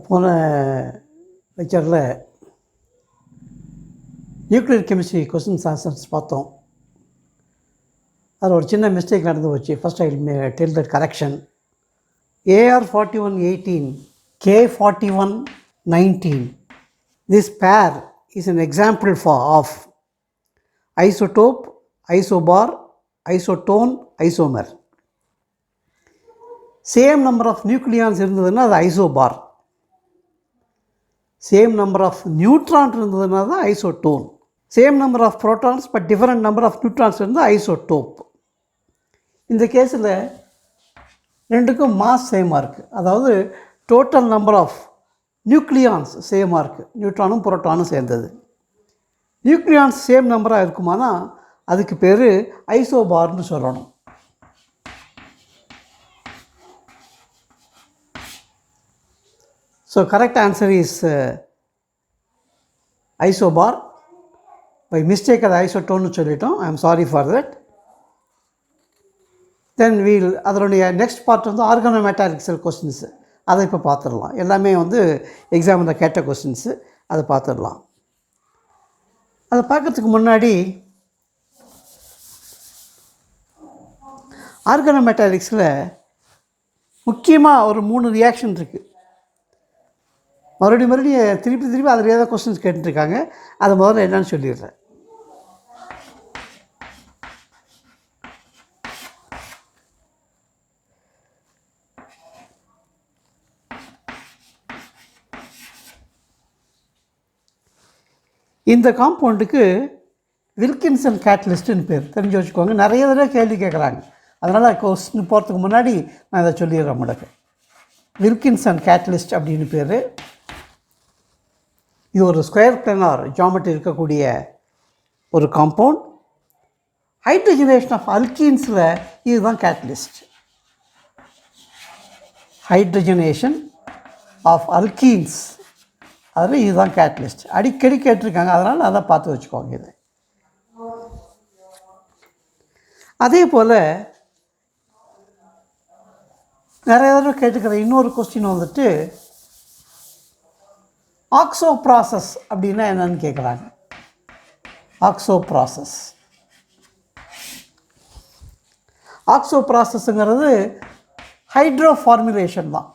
போன லெக்சரில் nuclear chemistry questions answers பார்த்தோம். அதில் ஒரு சின்ன மிஸ்டேக் நடந்து போச்சு. First I tell that correction. AR4118, K4119. This pair is an example of isotope, isobar, isotone, isomer. Same number of nucleons இருந்ததுன்னா அது isobar. Same number of neutron இருந்ததுன்னா தான் isotone. Same number of protons but different number of neutrons இருந்தால் isotope. இந்த கேஸில் ரெண்டுக்கும் mass சேமாக இருக்குது. அதாவது டோட்டல் நம்பர் ஆஃப் நியூக்ளியான்ஸ் சேமாக இருக்குது. நியூட்ரானும் புரோட்டானும் சேர்ந்தது. நியூக்ளியான்ஸ் சேம் நம்பராக இருக்குமானா அதுக்கு பேர் ஐசோபார்னு சொல்லணும். So correct answer is isobar. By mistake அது isotone சொல்லிட்டோம். I am sorry for that. Then we'll அதனுடைய நெக்ஸ்ட் பார்ட் வந்து ஆர்கானோமெட்டாலிக்ஸல் கொஸ்டின்ஸு. அதை இப்போ பார்த்துடலாம். எல்லாமே வந்து எக்ஸாமில் கேட்ட கொஸ்டின்ஸு, அதை பார்த்துடலாம். அதை பார்க்கறதுக்கு முன்னாடி ஆர்கானோமெட்டாலிக்ஸில் முக்கியமாக ஒரு 3 ரியாக்ஷன் இருக்குது. மறுபடியும் திருப்பி அதில் ஏதாவது கொஸ்டின்ஸ் கேட்டுருக்காங்க. அதை முதல்ல என்னன்னு சொல்லிடுறேன். இந்த காம்பவுண்டுக்கு வில்கின்சன் கேட்டலிஸ்ட்டுன்னு பேர். தெரிஞ்சு வச்சுக்கோங்க. நிறைய தடவை கேள்வி கேட்குறாங்க. அதனால் கொஸ்டின் போகிறதுக்கு முன்னாடி நான் இதை சொல்லிடுறேன் முடக்கு. வில்கின்சன் கேட்டலிஸ்ட் அப்படின்னு பேர். இது ஒரு ஸ்கொயர் பிளானார் ஜாமெட்ரி இருக்கக்கூடிய ஒரு காம்பவுண்ட். ஹைட்ரஜனேஷன் ஆஃப் அல்கீன்ஸில் இதுதான் கேட்டலிஸ்ட். ஹைட்ரஜனேஷன் ஆஃப் அல்கீன்ஸ் அதில் இதுதான் கேட்டலிஸ்ட். அடிக்கடி கேட்டிருக்காங்க. அதனால் அதை பார்த்து வச்சுக்கோங்க. இது அதே போல் நிறைய தடவை கேட்டுக்கிற இன்னொரு கொஸ்டின் வந்துட்டு ஆக்சோ ப்ராசஸ் அப்படின்னா என்னன்னு கேட்குறாங்க. Oxo process. ஆக்சோ ப்ராசஸ்ங்கிறது ஹைட்ரோ ஃபார்முலேஷன் தான்.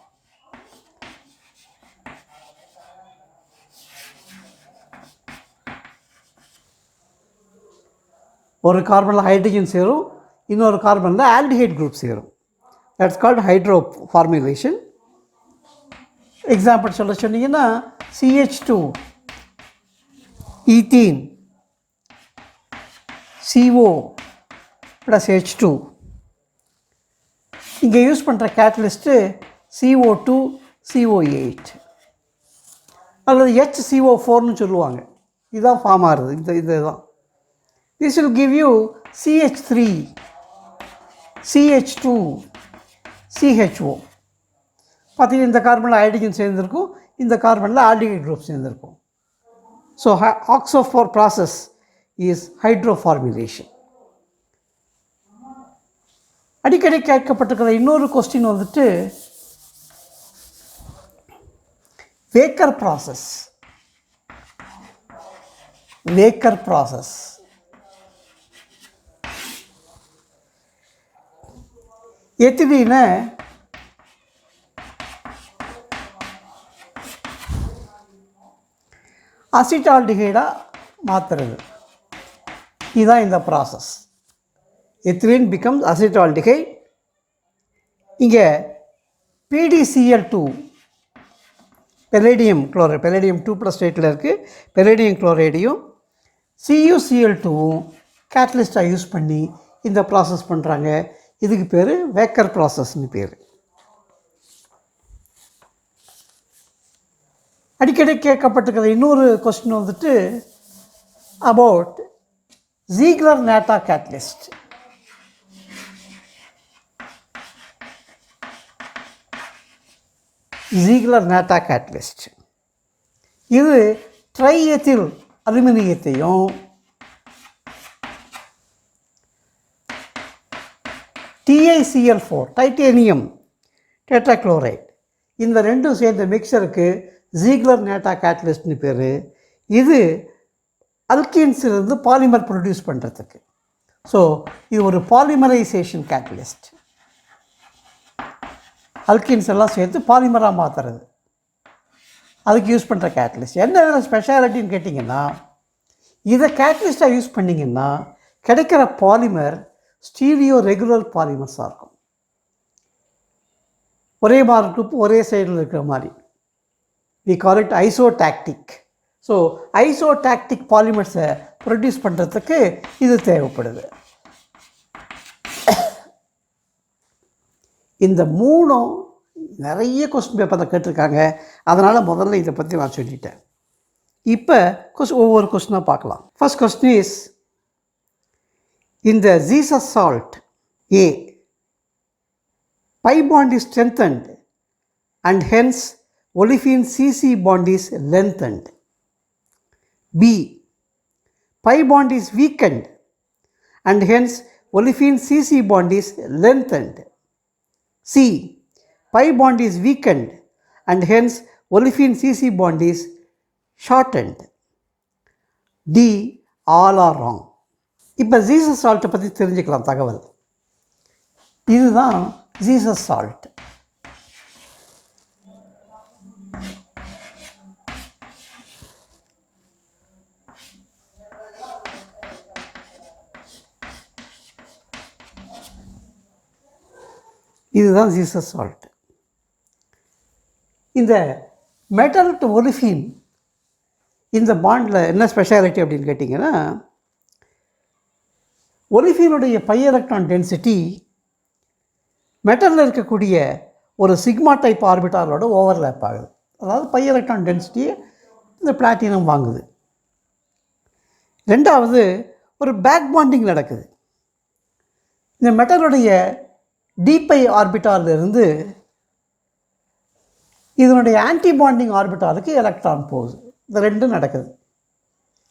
ஒரு கார்பனில் ஹைட்ரஜன் சேரும், இன்னொரு கார்பனில் ஆல்டிஹைட் குரூப் சேரும். That's called hydro formulation. Example சொல்ல சொன்னீங்கன்னா CH2, ஈத்தீன், CO + H2. இங்கே யூஸ் பண்ணுற கேட்டலிஸ்ட்டு CO2, CO8 அல்லது HCO4ன்னு சொல்லுவாங்க. இதுதான் ஃபார்ம் ஆகுது. இதுதான். This will give you CH3, CH2, CHO. பார்த்தீங்கன்னா இந்த கார்பனில் ஹைட்ரஜன் சேர்ந்துருக்கும், இந்த கார்பனில் ஆல்டிஹைட் குரூப் சேர்ந்துருக்கும். So oxo process is hydro formulation. அடிக்கடி கேட்கப்பட்டிருக்கிற இன்னொரு கொஸ்டின் வந்துட்டு வேக்கர் ப்ராசஸ். வேக்கர் ப்ராசஸ் எத்திலீனை அசிட்டால்டிஹைடாக மாற்றுறது. இதுதான் இந்த ப்ராசஸ். Ethylene becomes acetaldehyde. இங்கே PDCl2 பெலேடியம் குளோரைடு, பெலேடியம் 2+ ஸ்டேட்டில் இருக்குது. பெலேடியம் குளோரைடையும் CuCl2வும் கேட்டலிஸ்டாக யூஸ் பண்ணி இந்த ப்ராசஸ் பண்ணுறாங்க. இதுக்கு பேர் வேக்கர் ப்ராசஸ்ன்னு பேர். அடிக்கடி கேட்கப்பட்டிருக்கிற இன்னொரு கொஸ்டின் வந்துட்டு அபவுட் ஜீக்லர்-நாட்டா கேட்டலிஸ்ட். ஜீக்லர்-நாட்டா கேட்டலிஸ்ட் இது ட்ரைஎத்தில் அலுமினியத்தையும் TiCl4 டைட்டேனியம் டெட்ராக்ளோரைட் இந்த ரெண்டும் சேர்ந்த மிக்சருக்கு ஜீக்லர் நேட்டா கேட்டலிஸ்ட்னு பேர். இது அல்கீன்ஸிலிருந்து பாலிமர் ப்ரொடியூஸ் பண்ணுறதுக்கு. ஸோ இது ஒரு பாலிமரைசேஷன் கேட்டலிஸ்ட். அல்கீன்ஸ் எல்லாம் சேர்த்து பாலிமராக மாற்றுறது, அதுக்கு யூஸ் பண்ணுற கேட்டலிஸ்ட். என்ன இதில் ஸ்பெஷாலிட்டின்னு கேட்டிங்கன்னா, இதை கேட்டலிஸ்ட்டாக யூஸ் பண்ணிங்கன்னா கிடைக்கிற பாலிமர் ஸ்டீரியோ ரெகுலர் பாலிமர்ஸாக இருக்கும். ஒரே மாதிரி குரூப் ஒரே சைடில் இருக்கிற மாதிரி. We call it isotactic. So isotactic பாலிமர்ஸை ப்ரொடியூஸ் பண்ணுறதுக்கு இது தேவைப்படுது. இந்த மூணும் நிறைய கொஸ்டின் பேப்பரில் கேட்டிருக்காங்க. அதனால் முதல்ல இதை பற்றி நான் சொல்லிட்டேன். இப்போ ஒவ்வொரு கொஸ்டினாக பார்க்கலாம். First question is, in the Jesus salt A, pi bond is strengthened and hence olefin CC bond is lengthened. B, pi bond is weakened and hence olefin CC bond is lengthened. C, pi bond is weakened and hence olefin CC bond is shortened. D, all are wrong. இப்போ Jesus சால்ட்டை பற்றி தெரிஞ்சுக்கலாம் தகவல். இதுதான் Zeise's salt. இதுதான் Zeise's salt. இந்த metal to ஒலிஃபின் இந்த பாண்டில் என்ன ஸ்பெஷாலிட்டி அப்படின்னு கேட்டிங்கன்னா, ஒலிஃபினுடைய பை எலக்ட்ரான் டென்சிட்டி மெட்டலில் இருக்கக்கூடிய ஒரு சிக்மா டைப் ஆர்பிட்டாலோட ஓவர்லேப் ஆகுது. அதாவது பை எலக்ட்ரான் டென்சிட்டியை இந்த பிளாட்டினம் வாங்குது. ரெண்டாவது, ஒரு பேக் பாண்டிங் நடக்குது. இந்த மெட்டலுடைய டிபை ஆர்பிட்டாலிருந்து இதனுடைய ஆன்டி பாண்டிங் ஆர்பிட்டாலுக்கு எலக்ட்ரான் போகுது. இது ரெண்டும் நடக்குது.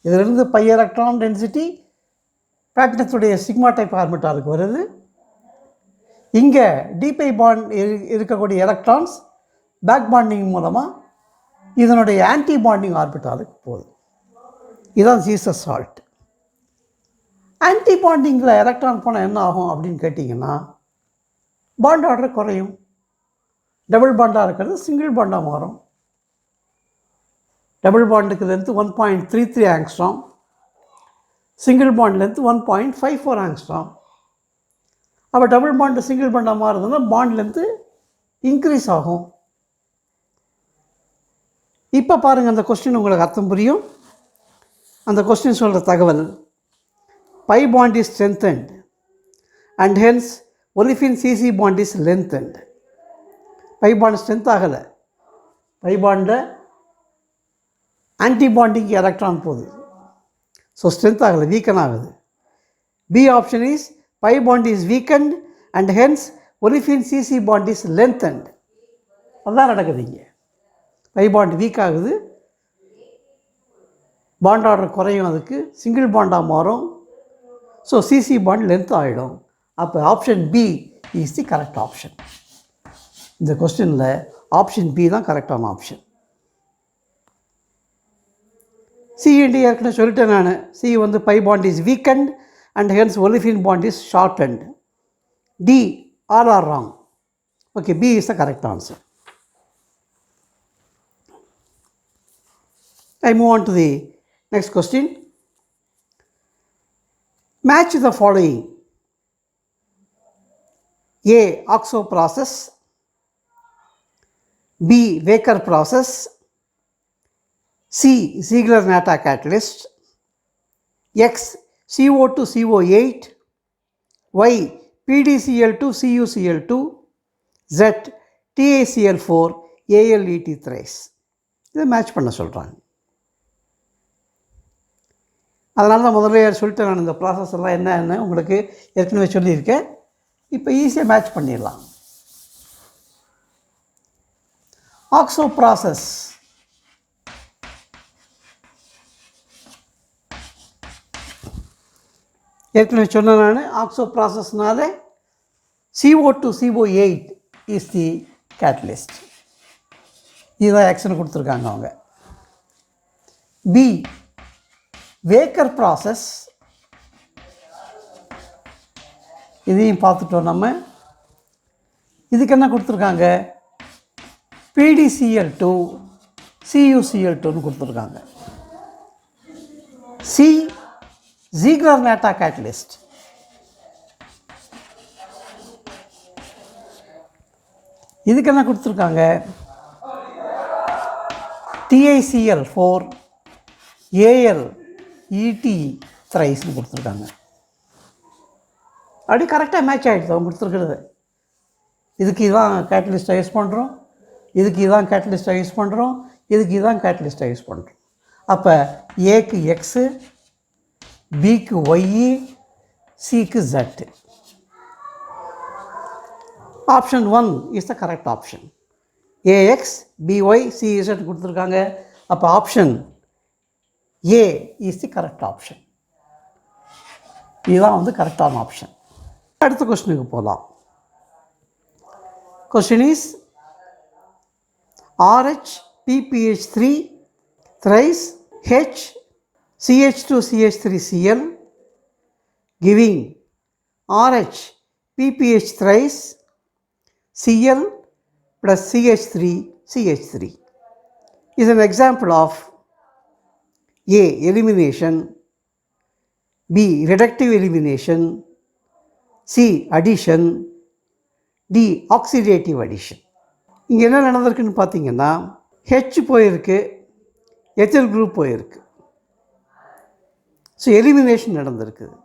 இதிலிருந்து பை எலக்ட்ரான் டென்சிட்டி பிளாட்டினத்துடைய சிக்மா டைப் ஆர்பிட்டாலுக்கு வருது. இங்கே டிபை பாண்ட் இருக்கக்கூடிய எலக்ட்ரான்ஸ் பேக் பாண்டிங் மூலமாக இதனுடைய ஆன்டி பாண்டிங் ஆர்பிட்டாலுக்கு போகுது. இதுதான் ஜீசஸ் சால்ட். ஆன்டி பாண்டிங்கில் எலக்ட்ரான் போனால் என்ன ஆகும் அப்படின்னு கேட்டிங்கன்னா, பாண்ட் ஆர்டர் குறையும். டபுள் பாண்டாக இருக்கிறது சிங்கிள் பாண்டாக மாறும். டபுள் பாண்டுக்கு length 1.33 angstrom, single bond length 1.54 angstrom. அப்போ டபுள் பாண்டு சிங்கிள் பாண்டாக மாறுதுன்னா பாண்ட் லென்த்து இன்க்ரீஸ் ஆகும். இப்போ பாருங்கள், அந்த கொஸ்டின் உங்களுக்கு அர்த்தம் புரியும். அந்த கொஸ்டின் சொல்கிற தகவல், pi bond is strengthened and hence olefin CC bond is lengthened. Pi bond strength ஆகலை, பை பாண்டில் ஆன்டி பாண்டிங் எலக்ட்ரான் போகுது. ஸோ ஸ்ட்ரென்த் ஆகலை, வீக்கன் ஆகுது. B option is pi bond is weakened and hence olefin CC bond is lengthened. அதுதான் நடக்குது. இங்கே pi bond weak ஆகுது, bond order குறையும், அதுக்கு சிங்கிள் பாண்டாக மாறும். ஸோ சிசி பாண்ட் லென்த் ஆகிடும். அப்போ option B is the correct option. இந்த கொஸ்டினில் ஆப்ஷன் பி தான் கரெக்டான ஆப்ஷன். சிஇடி ஏற்கனவே சொல்லிட்டேன் நான். சி வந்து pi bond is weakened and hence olefin bond is shortened. D all are wrong. Okay, B is the correct answer. I move on to the next question. Match the following: A. Oxo process, B. Waker process, C. Ziegler-Natta catalyst, X. CO2 CO8, Y. PDCl2 CuCl2, Z. TaCl4 AlEt thrice. இதை match பண்ண சொல்கிறாங்க. அதனால தான் முதல்ல சொல்லிட்டேன் நான், இந்த process எல்லாம் என்னன்னு உங்களுக்கு ஏற்கனவே சொல்லியிருக்கேன். இப்போ ஈஸியாக மேட்ச் பண்ணிடலாம். ஆக்ஸோ ப்ராசஸ், ஏற்கனவே சொன்னேன் நான். ஆக்ஸோ ப்ராசஸ்னால CO2 CO8 is the catalyst. இதுதான் எக்ஸ்னு கொடுத்துருக்காங்க அவங்க. பி வேக்கர் ப்ராசஸ், இதையும் பார்த்துட்டோம் நம்ம. இதுக்கு என்ன கொடுத்துருக்காங்க, PDCl2 CuCl2ன்னு கொடுத்துருக்காங்க. C Ziegler Natta catalyst. இதுக்கு என்ன கொடுத்துருக்காங்க, TiCl4 AlEt thriceன்னு கொடுத்துருக்காங்க. அப்படி கரெக்டாக மேட்ச் ஆகிடுது அவங்க கொடுத்துருக்கிறது. இதுக்கு இதான் கேட்டலிஸ்ட்டாக யூஸ் பண்ணுறோம், இதுக்கு இதான் கேட்டலிஸ்ட்டாக யூஸ் பண்ணுறோம், இதுக்கு இதான் கேட்டலிஸ்ட்டாக யூஸ் பண்ணுறோம். அப்போ ஏக்கு எக்ஸு, பிக்கு ஒய்இ, சிக்கு Z. Option 1 is the correct option. A X B Y C Z கொடுத்துருக்காங்க. அப்போ option A is the correct option. இதுதான் வந்து கரெக்டான ஆப்ஷன். அடுத்த கொஸ்டினுக்கு போகலாம். Question is RH PPH3 thrice H CH2CH3Cl giving RH PPH thrice Cl plus CH3CH3 is an example of A. Elimination, B. Reductive elimination, C. Addition, D. Oxidative addition. இங்கே என்ன நடந்திருக்குன்னு பார்த்தீங்கன்னா, ஹெச் போயிருக்கு, எத்தில் குரூப் போயிருக்கு. So elimination நடந்திருக்குது.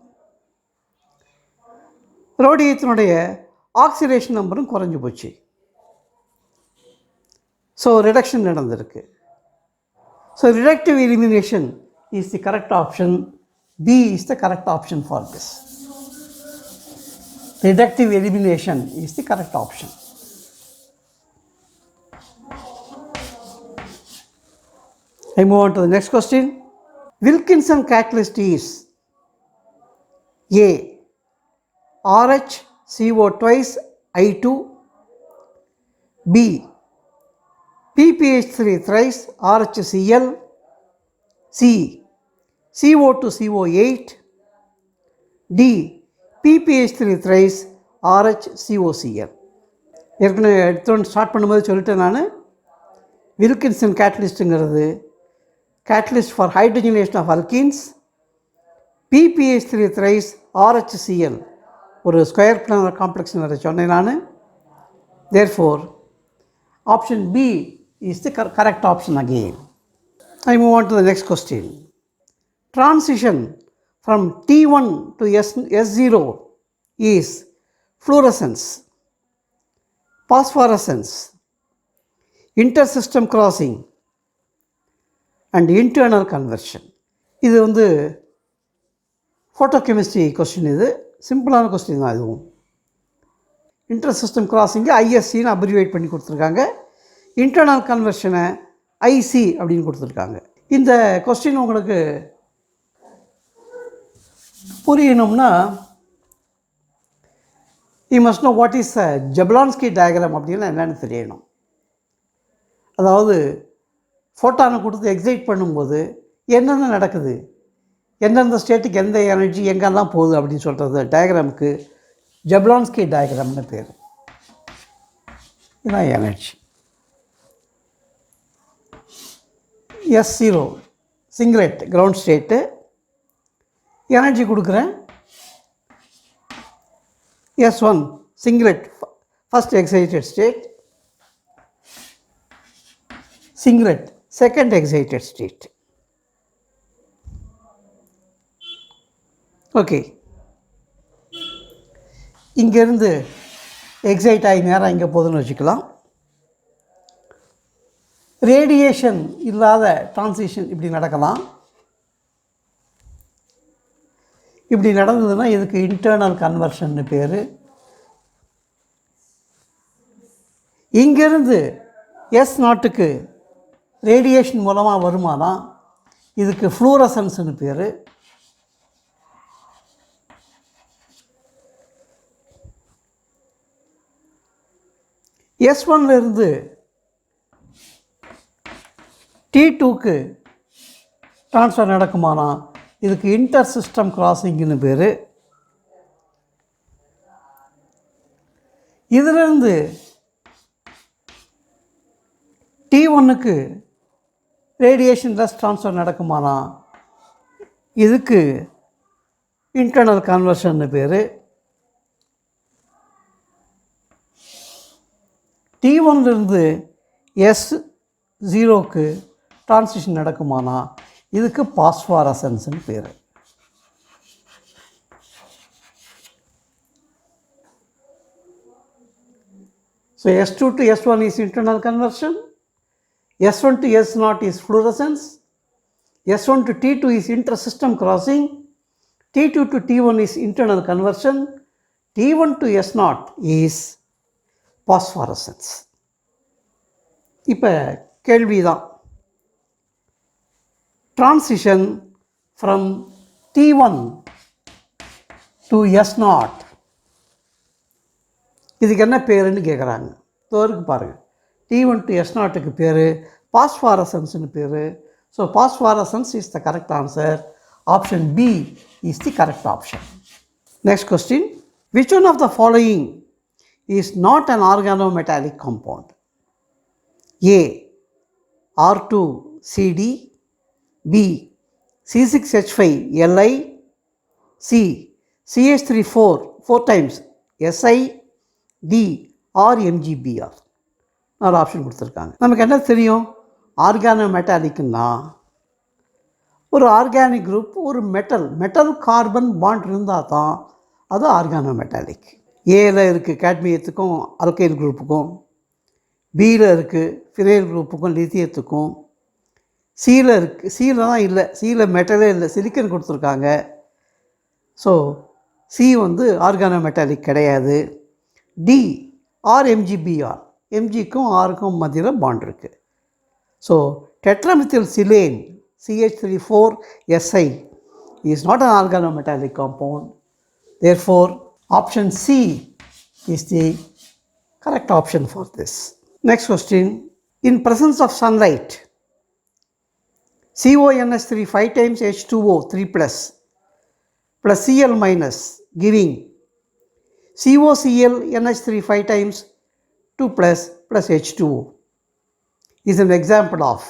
ரோடியத்தினுடைய oxidation நம்பரும் குறைஞ்சி போச்சு. ஸோ ரிடக்ஷன் நடந்திருக்கு. So reductive elimination is the correct option. B is the correct option for this. Reductive elimination is the correct option. I move on to the next question. Wilkinson catalyst is A. RH CO twice I2, B. PPH3 thrice RHCl, C. CO2 CO8, D. PPH3 thrice RHCOCl. ஏற்கனவே எடுத்தோன்னு start பண்ணும்போது சொல்லிட்டேன் நான், Wilkinson கேட்டலிஸ்ட்டுங்கிறது catalyst for hydrogenation of alkenes. PPH3 thrice RHCl ஒரு square planar complex வேறு சொன்னேன் நான். Therefore option B is the correct option again. I move on to the next question. Transition from T1 to S0 is fluorescence, phosphorescence, intersystem crossing and internal conversion. இது வந்து ஃபோட்டோகெமிஸ்ட்ரி question. இது சிம்பிளான question தான். இதுவும் இன்டர்சிஸ்டம் கிராசிங்கை ஐஎஸ்சின்னு abbreviate பண்ணி கொடுத்துருக்காங்க. Internal கன்வர்ஷனை IC அப்படின்னு கொடுத்துருக்காங்க. இந்த கொஸ்டின் உங்களுக்கு புரியணும்னா you must know what is a Jablonski diagram அப்படின்னா என்னென்னு தெரியணும். அதாவது ஃபோட்டானை கொடுத்து எக்ஸைட் பண்ணும்போது என்னென்ன நடக்குது, எந்தெந்த ஸ்டேட்டுக்கு எந்த எனர்ஜி எங்கெல்லாம் போகுது அப்படின்னு சொல்கிறது டயக்ராமுக்கு ஜப்லான்ஸ்கி டயக்ராம்னு பேர். இதுதான் energy. S0 singlet ground state energy கொடுக்குறேன். S1 singlet first excited state, singlet second excited state. Okay, இங்கேருந்து எக்ஸைட் ஆகி நேரம் இங்கே போகுதுன்னு வச்சுக்கலாம். ரேடியேஷன் இல்லாத டிரான்சிஷன் இப்படி நடக்கலாம். இப்படி நடந்ததுன்னா இதுக்கு இன்டர்னல் கன்வர்ஷன்னு பேர். இங்கேருந்து S0க்கு ரேடியேஷன் மூலமாக வருமானா இதுக்கு ஃப்ளூரசன்ஸ்னு பேர். S1லேருந்து T2க்கு ட்ரான்ஸ்ஃபர் நடக்குமானா இதுக்கு இன்டர் சிஸ்டம் கிராசிங்னு பேர். இதிலிருந்து T1க்கு ரேடியேஷன்லெஸ் ட்ரான்ஸ்ஃபர் நடக்குமானா இதுக்கு இன்டர்னல் கன்வர்ஷன்னு பேர். T1லிருந்து S0க்கு ட்ரான்சிஷன் நடக்குமானா இதுக்கு பாஸ்ஃபாரசன்ஸ்னு பேர். So S2 to S1 is internal conversion, S1 to S0 is fluorescence, S1 to T2 is inter-system crossing, T2 to T1 is internal conversion, T1 to S0 is phosphorescence. இப்போ கேள்விதான், transition from T1 to S0 இதுக்கு என்ன பேருன்னு கேட்குறாங்க. தோருக்கு பாருங்கள், T1 to S0க்கு பேர் பாஸ்ஃபாரசன்ஸ்னு பேர். So phosphorescence is the correct answer. Option B is the correct option. Next question, which one of the following is not an organometallic compound? A R2CD, B C6H5Li, C CH3 4 times Si, D RMgBr. ஒரு option கொடுத்துருக்காங்க. நமக்கு என்ன தெரியும், ஆர்கானோமெட்டாலிக்குன்னா ஒரு organic group ஒரு metal carbon bond இருந்தால் தான் அது ஆர்கானோமெட்டாலிக். ஏல இருக்குது கேட்மியத்துக்கும் அல்கைல் குரூப்புக்கும், பியில் இருக்குது ஃபினைல் குரூப்புக்கும் லித்தியத்துக்கும், சியில் இருக்குது, சியில் தான் இல்லை, சியில் மெட்டலே இல்லை, சிலிக்கன் கொடுத்துருக்காங்க. ஸோ சி வந்து ஆர்கானோமெட்டாலிக் கிடையாது. டி RMgBr, எம்ஜிக்கும் ஆருக்கும் மத்தியில் பாண்ட் இருக்குது. So tetramethyl சிலேன் CH34Si is not an organometallic compound. Therefore, option C is the correct option for this. Next question, in presence of sunlight, CONH3 5 times H2O 3 plus Cl minus giving COCl NH3 5 times 2 plus H2O is an example of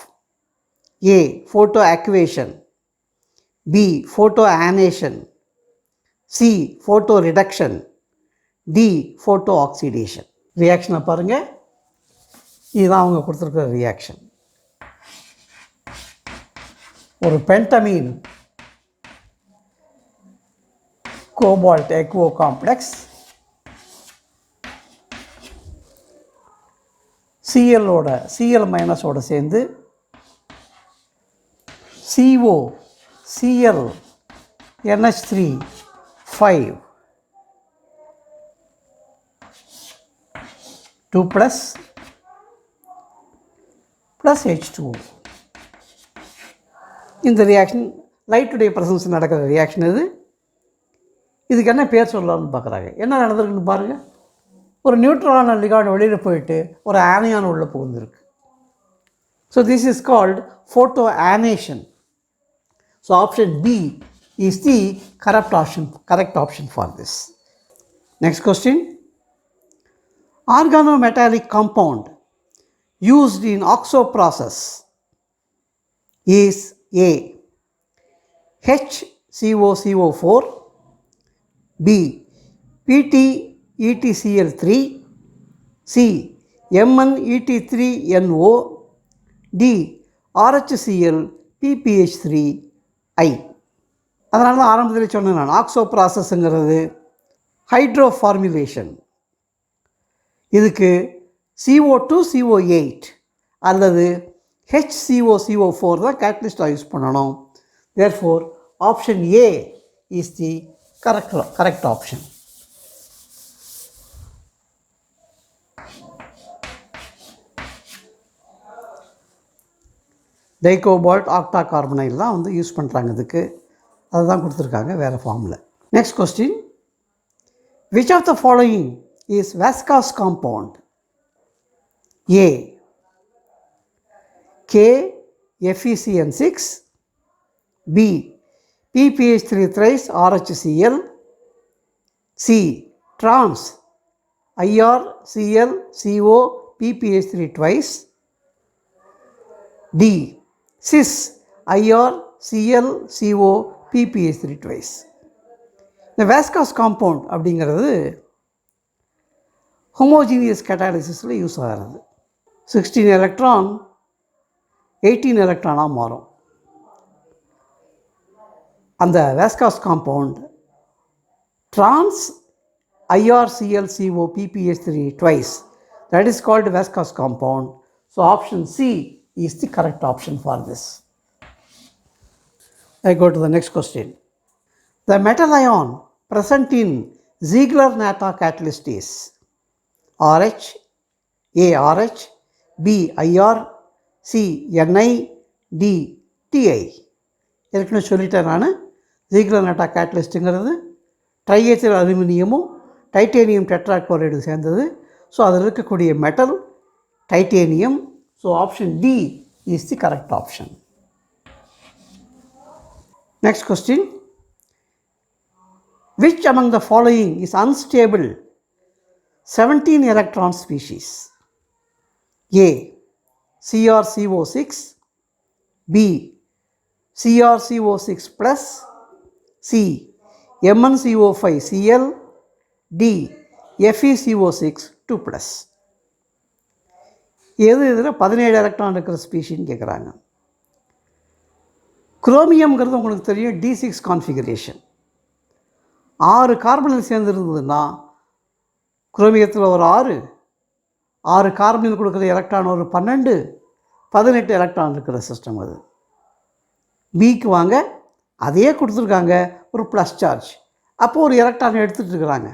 A. Photoactivation, B. Photoannation, C. Photoreduction, D. Photooxidation. ரியாக்ஷனை பாருங்கள், இதுதான் அவங்க கொடுத்துருக்குற reaction. ஒரு பென்டமீன் cobalt எக்வோ complex Cl மைனஸோட சேர்ந்து CO Cl NH3 5 2 plus H2O. இந்த reaction லைட்டுடைய presence நடக்கிற reaction இது. இதுக்கு என்ன பேர் சொல்லலாம்னு பார்க்குறாங்க. என்ன நடந்திருக்குன்னு பாருங்கள். ஒரு நியூட்ரான லிகாண்ட் வெளியில் போயிட்டு ஒரு ஆனியான் உள்ள புகுந்திருக்கு. So this is called photoannation. So option B is the correct option for this. Next question, organometallic compound used in OXO process is A. HCOCO4, B. PTETCl3, C. MnET3NO, D. RHCl PPH3I. அதனால தான் ஆரம்பத்தில் சொன்னேன் நான், ஆக்ஸோ ப்ராசஸ்ங்கிறது hydro formulation. இதுக்கு CO2 CO8 அல்லது HCOCO4 தான் கேட்டலிஸ்டாக use பண்ணணும். Therefore option A is the correct option. Dicobalt octa carbonyl தான் வந்து யூஸ் பண்ணுறாங்க இதுக்கு, அதுதான் கொடுத்துருக்காங்க வேறு ஃபார்மில். Next question, which of the following is viscous compound? A. K FeCN6, B. PPH3 thrice RHCl, C. Trans IrClCO PPH3 twice, D. Cis IrClCO PPH3 twice. இந்த வேஸ்காஸ் compound அப்படிங்கிறது ஹோமோஜீனியஸ் கேட்டாலிசிஸில் யூஸ் ஆகிறது. 16 எலக்ட்ரான் 18 எலக்ட்ரானாக மாறும். அந்த வேஸ்காஸ் compound trans IrClCO PPH3 twice, that is called Vasquez compound. So option C is the correct option for this. I go to the next question. The metal ion present in Ziegler-Natta catalyst is RH, A RH, B IR, C Ni, D Ti. ஏற்கனவே சொல்லிட்டேன் நான். Ziegler-Natta catalystங்கிறது ட்ரையத்தில் அலுமினியமும் titanium tetrachloride சேர்ந்தது. ஸோ அதில் இருக்கக்கூடிய metal titanium. So option D is the correct option. Next question. Which among the following is unstable 17 electron species? A. CrCO6, B. CrCO6 plus, C. MnCO5Cl, D. FeCO6 2 plus. எது இதில் 17 electron இருக்கிற ஸ்பீஷின்னு கேட்குறாங்க. குரோமியம்ங்கிறது உங்களுக்கு தெரியும், D6 கான்ஃபிகரேஷன். 6 கார்பனில் சேர்ந்துருந்ததுன்னா குரோமியத்தில் ஒரு 6 கார்பனில் கொடுக்குற electron ஒரு 18 electron இருக்கிற சிஸ்டம் அது. பிக்கு வாங்க, அதையே கொடுத்துருக்காங்க ஒரு ப்ளஸ் சார்ஜ். அப்போது ஒரு எலக்ட்ரான் எடுத்துகிட்டு இருக்கிறாங்க.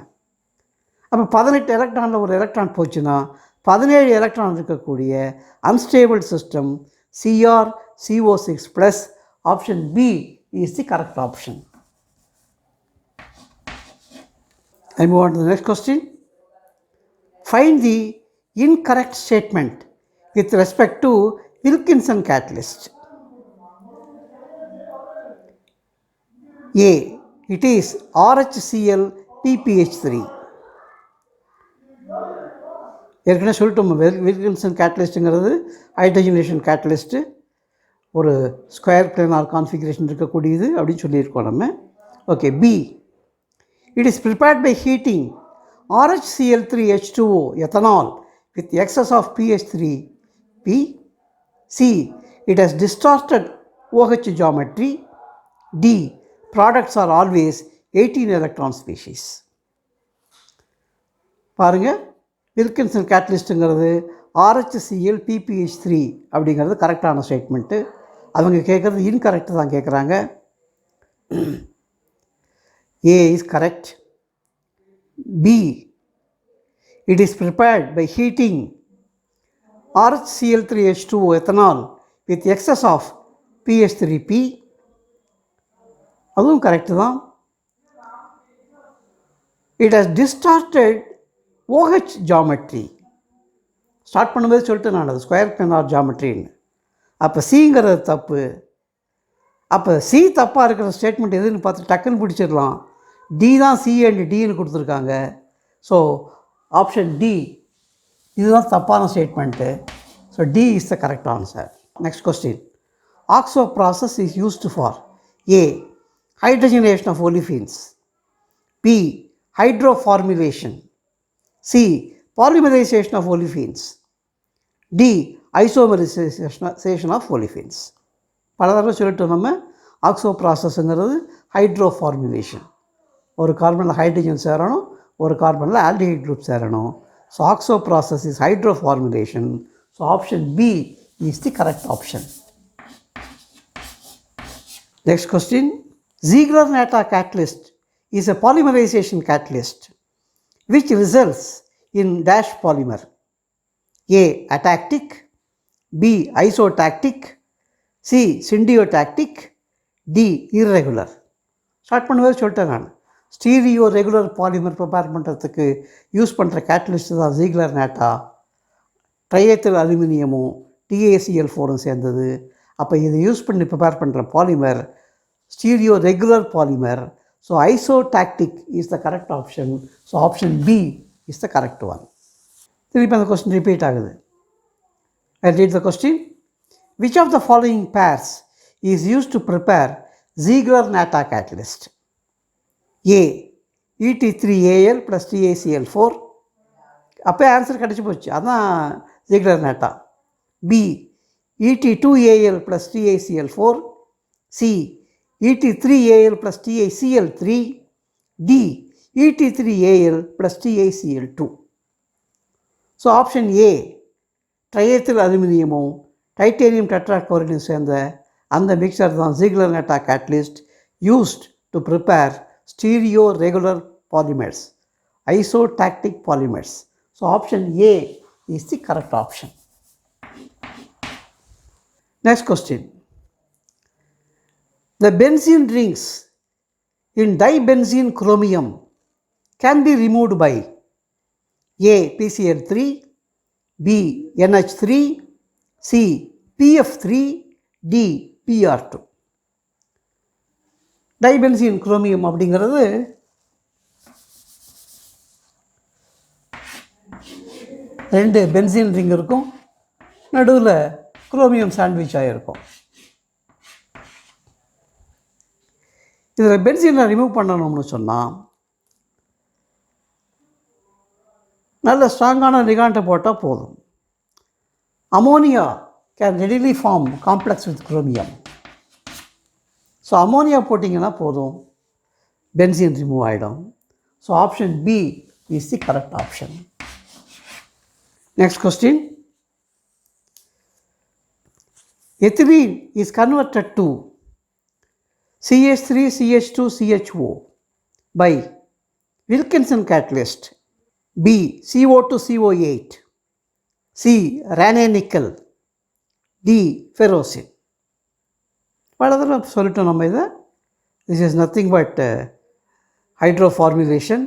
அப்போ 18 எலக்ட்ரானில் ஒரு எலக்ட்ரான் போச்சுன்னா 17 எலக்ட்ரான் இருக்கக்கூடிய unstable system CrCO6 plus. Option B is the correct option. I move on to the next question. Find the incorrect statement with respect to Wilkinson catalyst. A. It is RHCl PPH3. ஏற்கனவே சொல்லிட்டோம், Wilkinson கேட்டலிஸ்ட்டுங்கிறது hydrogenation catalyst, ஒரு square planar configuration இருக்கக்கூடியது அப்படின்னு சொல்லியிருக்கோம் நம்ம. Okay. B. It is prepared by heating RHCl3H2O ethanol with excess of PH3P. C. It has distorted OH geometry. D. Products are always 18 electron species. பாருங்கள், Wilkinson கேட்டலிஸ்ட்டுங்கிறது RHCl PPH3 அப்படிங்கிறது கரெக்டான statement. அவங்க கேட்குறது incorrect தான் கேட்குறாங்க. A is correct. B. It is prepared by heating RHCl3H2O ethanol with excess of PH3P. அதுவும் correct தான். It has distorted OH geometry. Start பண்ணும்போது சொல்லிட்டு நான் அது ஸ்கொயர் பிளேனார் ஜாமெட்ரின்னு. அப்போ சிங்கிறது தப்பு. அப்போ சி தப்பாக இருக்கிற ஸ்டேட்மெண்ட் எதுன்னு பார்த்து டக்குன்னு பிடிச்சிடலாம். டி தான் சி அண்ட் டின்னு கொடுத்துருக்காங்க. ஸோ ஆப்ஷன் டி இதுதான் தப்பான ஸ்டேட்மெண்ட்டு. So D is the correct answer. Next question. Oxo process is used for A. hydrogenation of olefins, B. hydroformylation, C. polymerization of olefins, D. isomerization of olefins. பல தடவை சொல்லிட்டு நம்ம ஆக்ஸோ ப்ராசஸ்ங்கிறது ஹைட்ரோஃபார்முலேஷன். ஒரு கார்பனில் ஹைட்ரஜன் சேரணும், ஒரு கார்பனில் ஆல்டிஹைட் குரூப் சேரணும். So oxo process is hydroformulation. So option B is the correct option. Next question. Ziegler-Natta catalyst is a polymerization catalyst which results in dash polymer. A. atactic, B. isotactic, C. syndiotactic, D. irregular. Start பண்ணுவது சொல்லிட்டேன் நான். Stereo regular polymer prepare பண்ணுறதுக்கு use பண்ணுற catalyst தான் Ziegler-Natta. ட்ரையத்தில் அலுமினியமும் TaCl4 சேர்ந்தது. அப்போ இதை use பண்ணி ப்ரிப்பேர் பண்ணுற polymer stereo regular polymer. So isotactic is the correct option. So option B is the correct one. திருப்பி அந்த கொஸ்டின் ரிப்பீட் ஆகுது. I read the question. Which of the following pairs is used to prepare Ziegler-Natta catalyst? A. ET3Al plus TaCl4. அப்போ answer கிடச்சி போச்சு, அதான் Ziegler-Natta. B. ET2Al plus TaCl4. C. ET3Al plus TaCl3. D. ET3Al plus TaCl2. So option A triethyl அலுமினியமும் titanium டெட்ராக்ளோரைடும் சேர்ந்த அந்த mixer தான் Ziegler-Natta catalyst used to prepare stereo regular polymers, isotactic polymers. So option A is the correct option. Next question. The benzene rings in dibenzene chromium can be removed by A. PCl3, B. NH3, C. PF3, D. PR2. Dibenzene chromium அப்படிங்கிறது ரெண்டு benzene ring இருக்கும், நடுவில் chromium sandwich ஆகிருக்கும். இதில் பென்சீனை remove பண்ணணும்னு சொன்னால் நல்ல ஸ்ட்ராங்கான லிகாண்டை போட்டால் போதும். Ammonia can readily form complex with chromium. So ammonia போட்டிங்கன்னா போதும், பென்சீன் ரிமூவ் ஆகிடும். So option B is the correct option. Next question. ethylene is converted to CH3 CH2 CHO by Wilkinson catalyst. B. CO2 CO8. C. Raney nickel. D. ferrocene. பலதடவை சொல்லிட்டோம் நம்ம இதை. This is nothing but hydro formulation.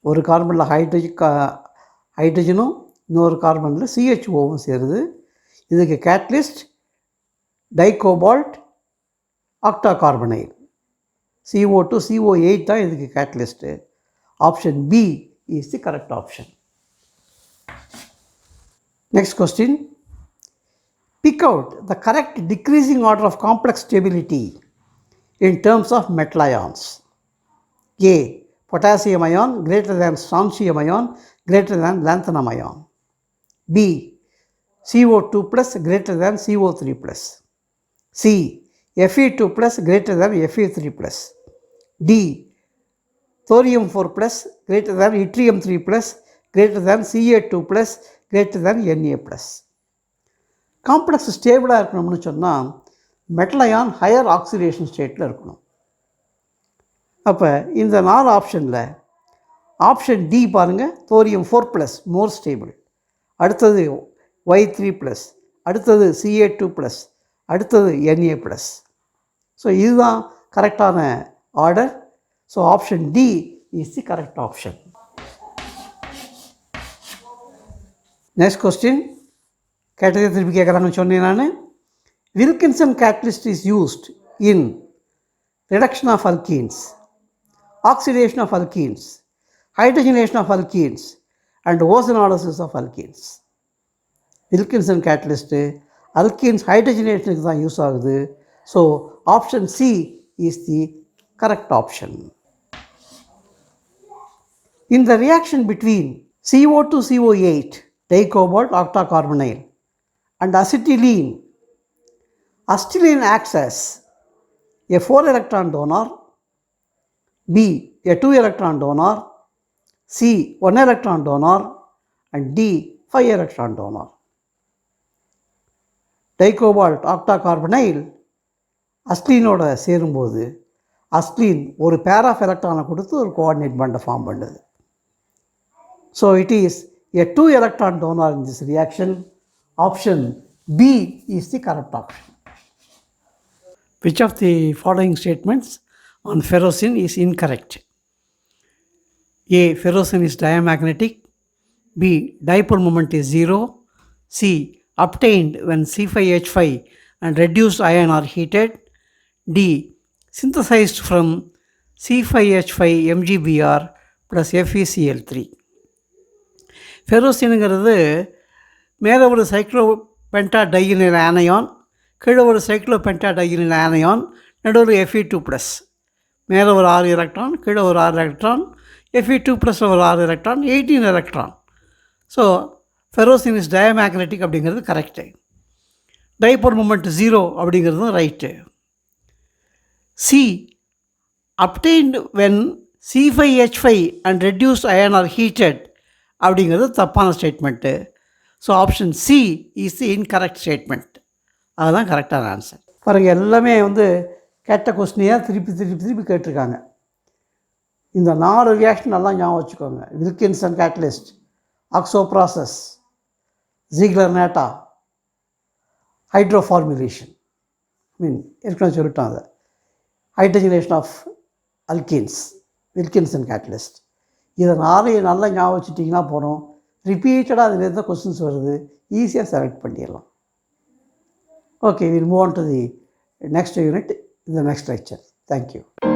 ஒரு கார்பனில் ஹைட்ரஜனும் இன்னொரு கார்பனில் CHOவும் சேருது. இதுக்கு catalyst டைகோபால்ட் octa carbonyl. CO2 CO8 தான் இதுக்கு catalyst. Option B is the correct option. Next question. Pick out the correct decreasing order of complex stability in terms of metal ions. A. Potassium ion greater than strontium ion greater than lanthanum ion. B. CO2 plus greater than CO3 plus. C. Fe2 plus greater than Fe3 plus. D. Thorium 4 plus greater than yttrium 3 plus greater than Ca2 plus greater than Na plus. Complex ஸ்டேபிளாக இருக்கணும்னு சொன்னால் metal ion higher oxidation ஸ்டேட்டில் இருக்கணும். அப்போ இந்த 4 ஆப்ஷனில் option D பாருங்கள், thorium 4 plus மோர் stable, அடுத்தது Y3 ப்ளஸ், அடுத்தது Ca2 ப்ளஸ், அடுத்தது Na ப்ளஸ். ஸோ இதுதான் கரெக்டான order. So option D is the correct option. Next question. கேட்டதே திருப்பி கேட்குறாங்கன்னு சொன்னேன் நான். Wilkinson catalyst is used in reduction of alkenes, oxidation of alkenes, hydrogenation of alkenes and ozonolysis of alkenes. Wilkinson catalyst alkenes ஹைட்ரஜனேஷனுக்கு தான் use ஆகுது. So option C is the correct option. In the reaction between CO2 CO8 dicobalt octacarbonyl and acetylene, acetylene acts as a 4 electron donor, B. a 2 electron donor, C. 1 electron donor and D. 5 electron donor. Dicobalt octacarbonyl அஸ்லீனோட சேரும்போது அஸ்லீன் ஒரு pair of எலக்ட்ரானை கொடுத்து ஒரு coordinate பாண்டை form பண்ணுது. So it is a 2 electron donor in this reaction. Option B is the correct option. Which of the following statements on ferrocene is incorrect? A. Ferrocene is diamagnetic. B. Dipole moment is 0. C. Obtained when C5H5 and reduced iron are heated. D. Synthesized from C5H5 MgBr plus FeCl3. ஃபெரோசினுங்கிறது மேலே ஒரு சைக்ளோபென்டாடையினில் ஆனையான், கீழே ஒரு சைக்ளோபென்டாடையினில் ஆனையான், நடுவில் Fe2+. மேலே ஒரு 6 electron, கீழே ஒரு 6 electron, Fe2+ ஒரு 6 electron, 18 electron. So ferrocene is diamagnetic அப்படிங்கிறது கரெக்டு. டைபோல் மூமெண்ட் 0 அப்படிங்கிறதும் right. C obtained when C5H5 and reduced iron are heated அப்படிங்கிறது தப்பான ஸ்டேட்மெண்ட்டு. So option C is the incorrect statement. அதுதான் கரெக்டான ஆன்சர். பாருங்கள், எல்லாமே கேட்ட கொஸ்டினையாக திருப்பி கேட்டிருக்காங்க. இந்த 4 ரியாக்ஷன் நல்லா ஞாபகம் வச்சுக்கோங்க. Wilkinson catalyst, oxo process, Ziegler Natta, hydroformylation, ஏற்கனவே சொல்லிட்டோம் அதை, hydrogenation of alkenes, Wilkinson catalyst. இதை 4 நல்லா ஞாபகம் வச்சுட்டிங்கன்னா போகிறோம். ரிப்பீட்டடாக அதில் எந்த கொஸ்டின்ஸ் வருது ஈஸியாக செலக்ட் பண்ணிடலாம். Okay, will move on to the next unit in the next lecture. Thank you.